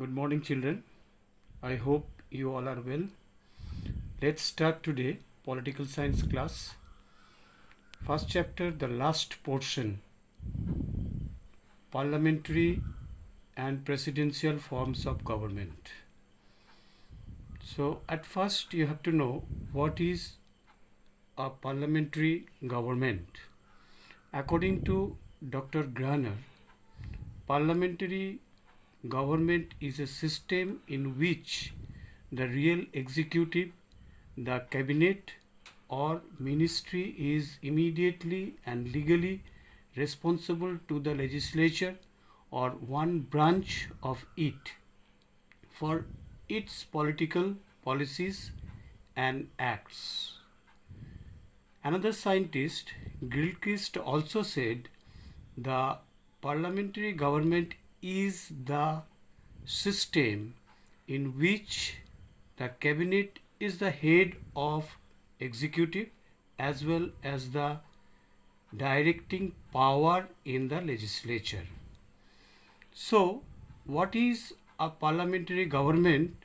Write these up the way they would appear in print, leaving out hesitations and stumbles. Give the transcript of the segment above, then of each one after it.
Good morning, children. I hope you all are well. Let's start today political science class. First chapter, the last portion, parliamentary and presidential forms of government. So, at first, you have to know what is a parliamentary government. According to Dr. Graner, parliamentary government is a system in which the real executive, the cabinet or ministry is immediately and legally responsible to the legislature or one branch of it for its political policies and acts. Another scientist, Gilchrist, also said the parliamentary government is the system in which the cabinet is the head of executive as well as the directing power in the legislature. So, what is a parliamentary government?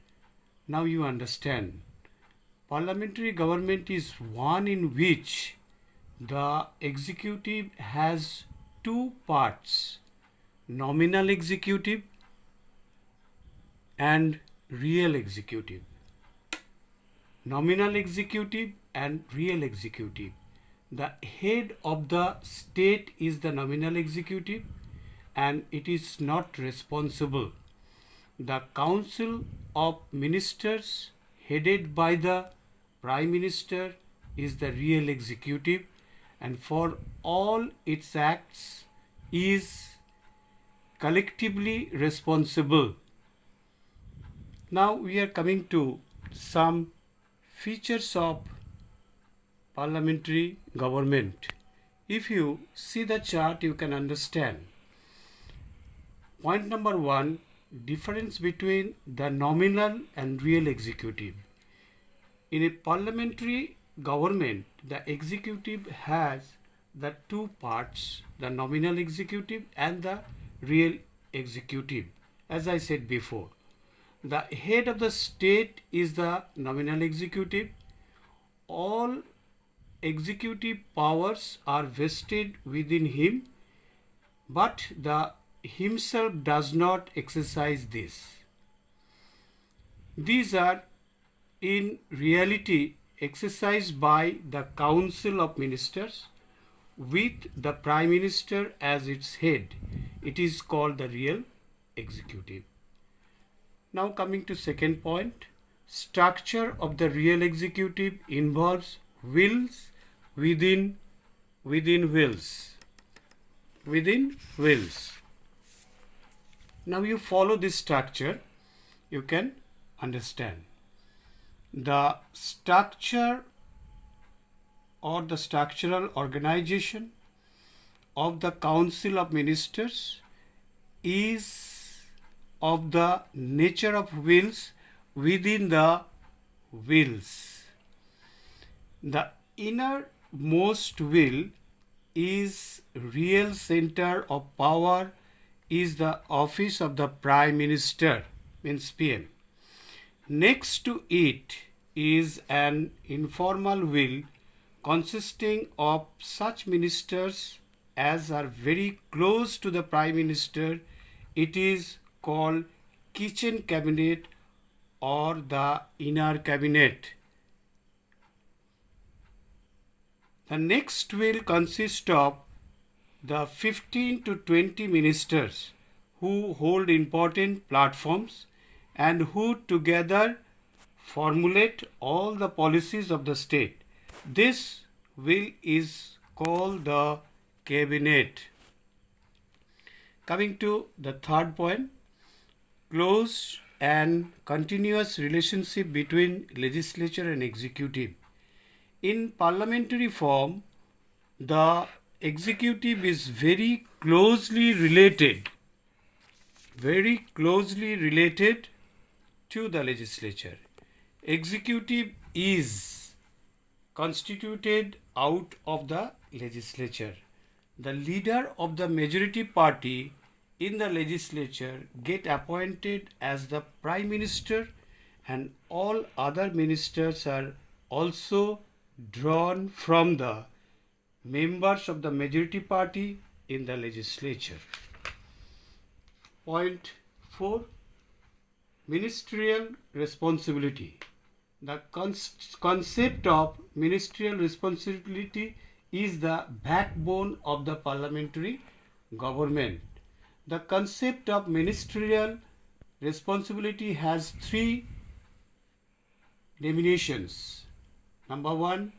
Now you understand. Parliamentary government is one in which the executive has two parts, nominal executive and real executive. Nominal executive and real executive. The head of the state is the nominal executive and it is not responsible. The Council of Ministers headed by the Prime Minister is the real executive and for all its acts is collectively responsible. Now we are coming to some features of parliamentary government. If you see the chart, you can understand. Point number 1, difference between the nominal and real executive. In a parliamentary government, the executive has the two parts, the nominal executive and the real executive. As I said before, the head of the state is the nominal executive. All executive powers are vested within him, but himself does not exercise this. These are in reality exercised by the Council of Ministers with the Prime Minister as its head. It is called the real executive. Now coming to second point, structure of the real executive involves wills within wills. Within wills. Now you follow this structure, you can understand. The structure or the structural organization of the Council of Ministers is of the nature of wills within the wills. The innermost will is real center of power is the office of the Prime Minister, means PM. Next to it is an informal will consisting of such ministers as are very close to the Prime Minister. It is called kitchen cabinet or the inner cabinet. The next will consist of the 15 to 20 ministers who hold important platforms and who together formulate all the policies of the state. This will is called the cabinet. Coming to the third point, close and continuous relationship between legislature and executive. In parliamentary form, the executive is very closely related to the legislature. Executive is constituted out of the legislature. The leader of the majority party in the legislature get appointed as the Prime Minister, and all other ministers are also drawn from the members of the majority party in the legislature. Point 4. Ministerial responsibility. The concept of ministerial responsibility is the backbone of the parliamentary government. The concept of ministerial responsibility has three definitions. Number 1,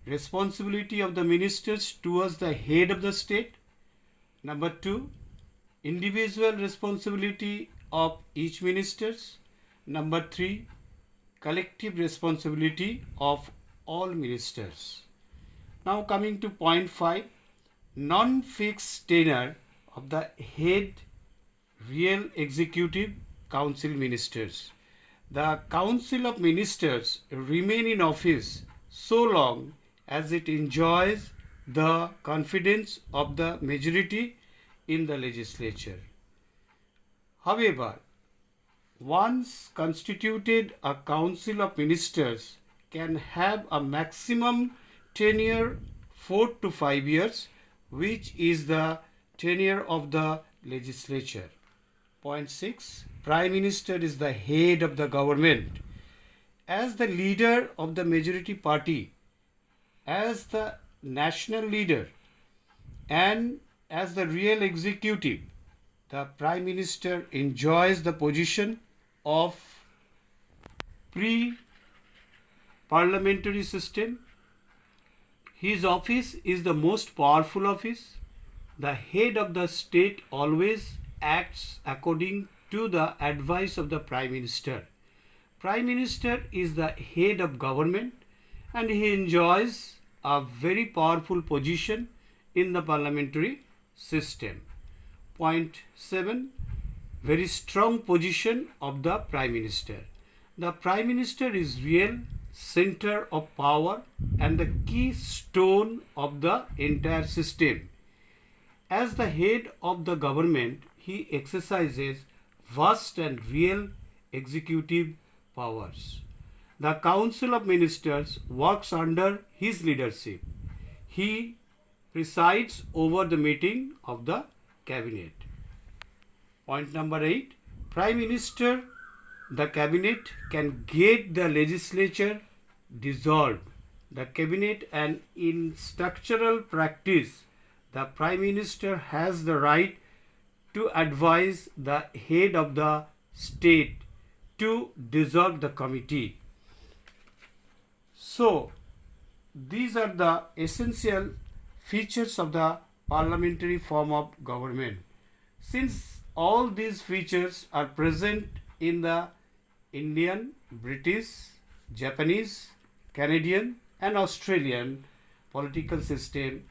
responsibility of the ministers towards the head of the state. Number 2, individual responsibility of each ministers. Number 3, collective responsibility of all ministers. Now coming to point 5, non-fixed tenure of the head real executive council ministers. The council of ministers remain in office so long as it enjoys the confidence of the majority in the legislature. However, once constituted, a council of ministers can have a maximum tenure 4 to 5 years, which is the tenure of the legislature. Point 6. Prime Minister is the head of the government. As the leader of the majority party, as the national leader, and as the real executive, the Prime Minister enjoys the position of pre-parliamentary system. His office is the most powerful office. The head of the state always acts according to the advice of the Prime Minister. Prime Minister is the head of government and he enjoys a very powerful position in the parliamentary system. Point 7. Very strong position of the Prime Minister. The Prime Minister is real center of power and the keystone of the entire system. As the head of the government, he exercises vast and real executive powers. The Council of Ministers works under his leadership. He presides over the meeting of the cabinet. Point number 8. Prime Minister, the cabinet can get the legislature dissolved. The cabinet, and in structural practice, the Prime Minister has the right to advise the head of the state to dissolve the committee. So, these are the essential features of the parliamentary form of government. Since all these features are present in the Indian, British, Japanese, Canadian and Australian political system,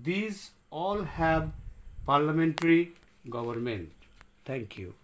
these all have parliamentary government. Thank you.